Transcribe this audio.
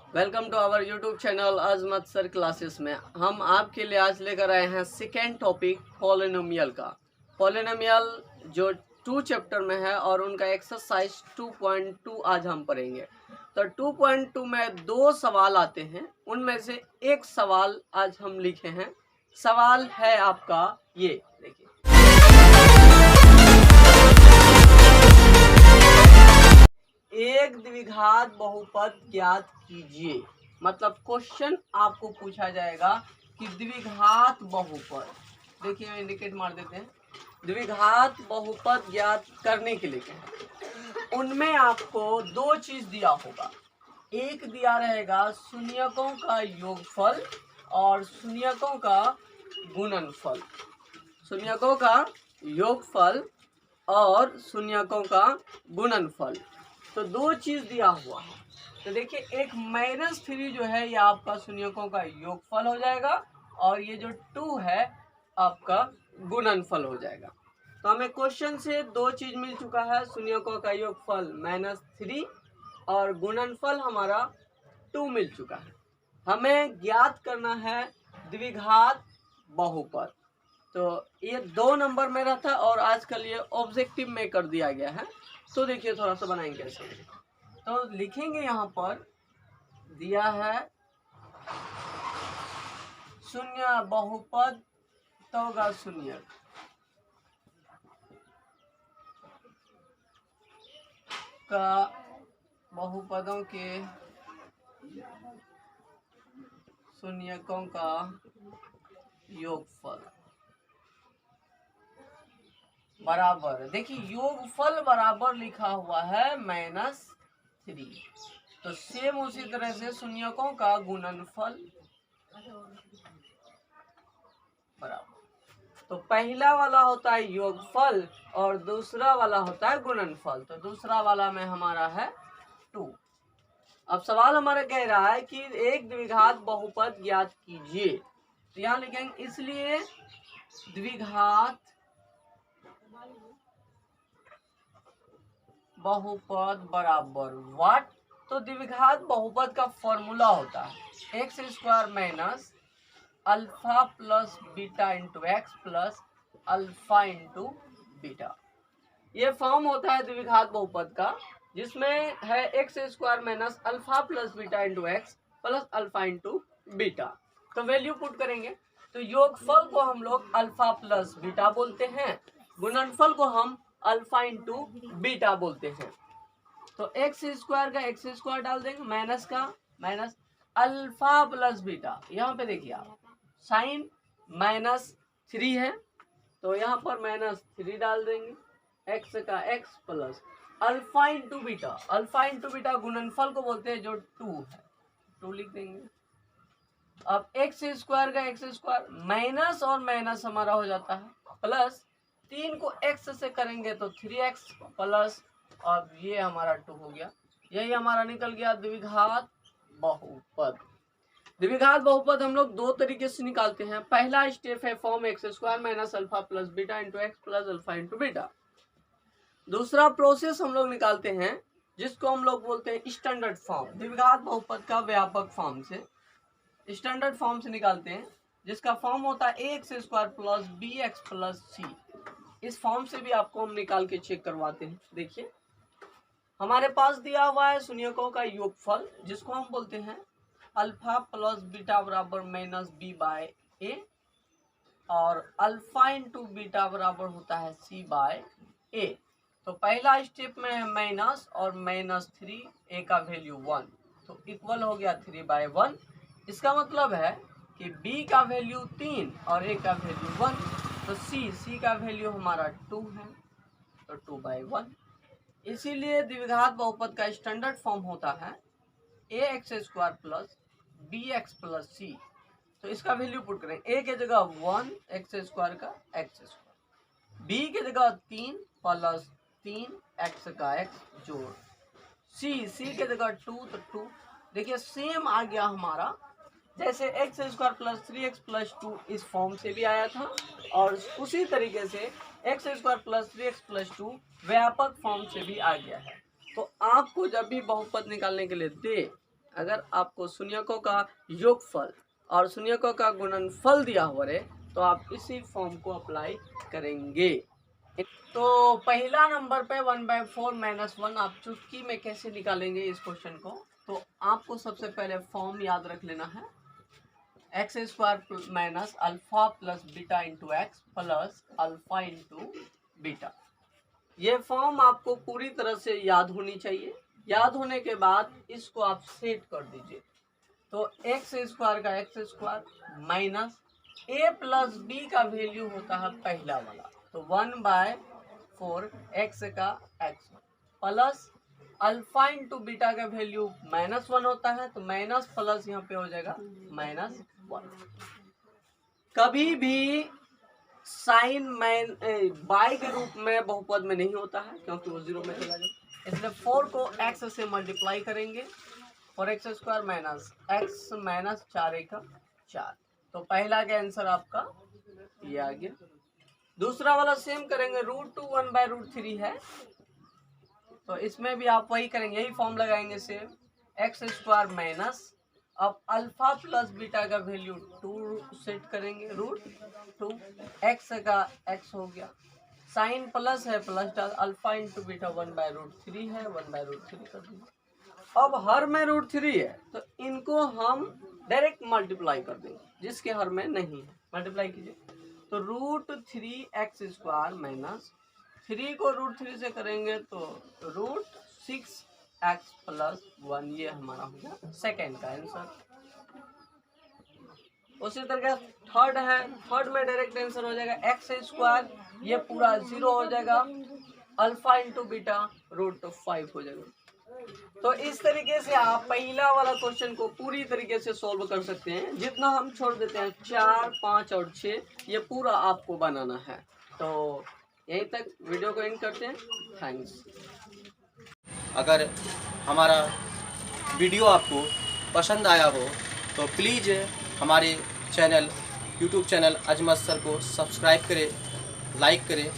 Welcome to our YouTube channel Azmat sir classes में हम आपके लिए आज लेकर आए हैं सेकेंड टॉपिक पॉलिनोमियल का। पॉलिनोमियल जो 2 चैप्टर में है और उनका एक्सरसाइज 2.2 आज हम पढ़ेंगे। तो 2.2 में 2 सवाल आते हैं, उनमें से एक सवाल आज हम लिखे हैं। सवाल है आपका ये देखिए, एक द्विघात बहुपद ज्ञात कीजिए। मतलब क्वेश्चन आपको पूछा जाएगा कि द्विघात बहुपद, देखिए इंडिकेट मार देते हैं, द्विघात बहुपद ज्ञात करने के लिए क्या, उनमें आपको 2 चीज दिया होगा। एक दिया रहेगा शून्यकों का योगफल और शून्यकों का गुणनफल। शून्यकों का योगफल और शून्यकों का गुणनफल, तो 2 चीज दिया हुआ है। तो देखिए एक -3 जो है ये आपका शून्यकों का योगफल हो जाएगा और ये जो 2 है आपका गुणनफल हो जाएगा। तो हमें क्वेश्चन से 2 चीज मिल चुका है, शून्यकों का योगफल -3 और गुणनफल हमारा 2 मिल चुका है। हमें ज्ञात करना है द्विघात बहुपद। तो ये 2 नंबर में रहता है और आजकल ये ऑब्जेक्टिव में कर दिया गया है। तो देखिए थोड़ा सा बनाएंगे कैसे। तो लिखेंगे यहाँ पर दिया है शून्य बहुपद तो शून्य का बहुपदों के शून्यकों का योगफल बराबर, देखिए योगफल बराबर लिखा हुआ है -3। तो सेम उसी तरह से शून्यकों का गुणनफल बराबर, तो पहला वाला होता है योगफल और दूसरा वाला होता है गुणनफल। तो दूसरा वाला में हमारा है 2। अब सवाल हमारा कह रहा है कि एक द्विघात बहुपद ज्ञात कीजिए। तो यहाँ लिखेंगे इसलिए द्विघात बहुपद बराबर व्हाट। तो द्विघात बहुपद का फॉर्मूला होता है x² minus alpha plus beta into x plus alpha into beta. ये फॉर्म होता है द्विघात बहुपद का, जिसमें है x² minus alpha plus beta into x plus alpha into beta. तो वैल्यू पुट करेंगे, तो योगफल को हम लोग अल्फा प्लस बीटा बोलते हैं, गुणनफल को हम अल्फा इंटू बीटा बोलते हैं। तो x² का x² डाल देंगे, माइनस का माइनस अल्फा प्लस बीटा। यहाँ पे देखिए आप साइन -3 है तो यहाँ पर -3 डाल देंगे, x का x plus alpha into beta. Alpha into beta गुणनफल को बोलते हैं जो 2 है, 2 लिख देंगे। अब x² का x² माइनस और माइनस हमारा हो जाता है प्लस, 3 को x से करेंगे तो 3x प्लस, अब ये हमारा 2 हो गया। यही हमारा निकल गया द्विघात बहुपद। द्विघात बहुपद हम लोग 2 तरीके से निकालते हैं। पहला स्टेप है form x² minus alpha plus beta into x plus alpha into beta. दूसरा प्रोसेस हम लोग निकालते हैं जिसको हम लोग बोलते हैं स्टैंडर्ड फॉर्म। द्विघात बहुपद का व्यापक फॉर्म से, स्टैंडर्ड फॉर्म से निकालते हैं, जिसका फॉर्म होता है ax² plus bx plus c। इस फॉर्म से भी आपको हम निकाल के चेक करवाते हैं। देखिए हमारे पास दिया हुआ है शून्यकों का योगफल, जिसको हम बोलते हैं अल्फा प्लस बीटा बराबर -b/a और अल्फा इंटू बीटा बराबर होता है c/a। तो पहला स्टेप में है माइनस और -3, a का वैल्यू 1, तो इक्वल हो गया 3/1। इसका मतलब है कि b का वैल्यू 3 और a का वैल्यू 1, तो c का वैल्यू हमारा 2 है, तो 2/1। इसीलिए द्विघात बहुपद का स्टैंडर्ड फॉर्म होता है ax² plus bx plus c। तो इसका वैल्यू पुट करें, a के जगह 1 x² का x², b के जगह 3 प्लस 3 x का x जोड़ c के जगह 2 तो 2। देखिए सेम आ गया हमारा, जैसे x² प्लस 3x प्लस 2 इस फॉर्म से भी आया था और उसी तरीके से x² प्लस 3x प्लस 2 व्यापक फॉर्म से भी आ गया है। तो आपको जब भी बहुपद निकालने के लिए दे अगर आपको शून्यकों का योगफल और शून्यकों का गुणनफल दिया हुआ है तो आप इसी फॉर्म को अप्लाई करेंगे। तो पहला नंबर पे 1/4 - 1 आप चुटकी में कैसे निकालेंगे इस क्वेश्चन को। तो आपको सबसे पहले फॉर्म याद रख लेना है, x² minus alpha plus beta into x plus alpha into beta. ये फॉर्म आपको पूरी तरह से याद होनी चाहिए। याद होने के बाद इसको आप सेट कर दीजिए। तो x² का x² minus a plus b का वैल्यू होता है पहला वाला, तो 1/4 x का x plus alpha into beta का वैल्यू -1 होता है, तो माइनस प्लस यहाँ पे हो जाएगा -1। कभी भी साइन बाई के रूप में बहुपद में नहीं होता है क्योंकि वो 0 में चला जाए, इसलिए 4 को x से मल्टीप्लाई करेंगे और x² माइनस x माइनस 4 तो पहला का आंसर आपका ये आ गया। दूसरा वाला सेम करेंगे, √2 1/√3 है, तो इसमें भी आप वही करेंगे, यही फॉर्म लगाएंगे सेम, x² माइनस अब अल्फा प्लस बीटा का वैल्यू 2 सेट करेंगे, √2 x का x हो गया, साइन प्लस है प्लस डाल, अल्फा इंटू बीटा 1/√3 है, 1/√3 कर देंगे। अब हर में √3 है तो इनको हम डायरेक्ट मल्टीप्लाई कर देंगे, जिसके हर में नहीं है मल्टीप्लाई कीजिए, तो √3x² माइनस 3 को √3 से करेंगे तो √6x प्लस 1, ये हमारा हो गया सेकेंड का आंसर। उसी तरह थर्ड है, थर्ड में डायरेक्ट आंसर हो जाएगा x², ये पूरा 0 हो जाएगा, अल्फा इंटू बीटा √5 हो जाएगा। तो इस तरीके से आप पहला वाला क्वेश्चन को पूरी तरीके से सॉल्व कर सकते हैं। जितना हम छोड़ देते हैं 4, 5 और 6, ये पूरा आपको बनाना है। तो यहीं तक वीडियो को एंड करते हैं। थैंक्स। अगर हमारा वीडियो आपको पसंद आया हो तो प्लीज़ हमारे channel YouTube channel Azmat sir को सब्सक्राइब करें, लाइक करें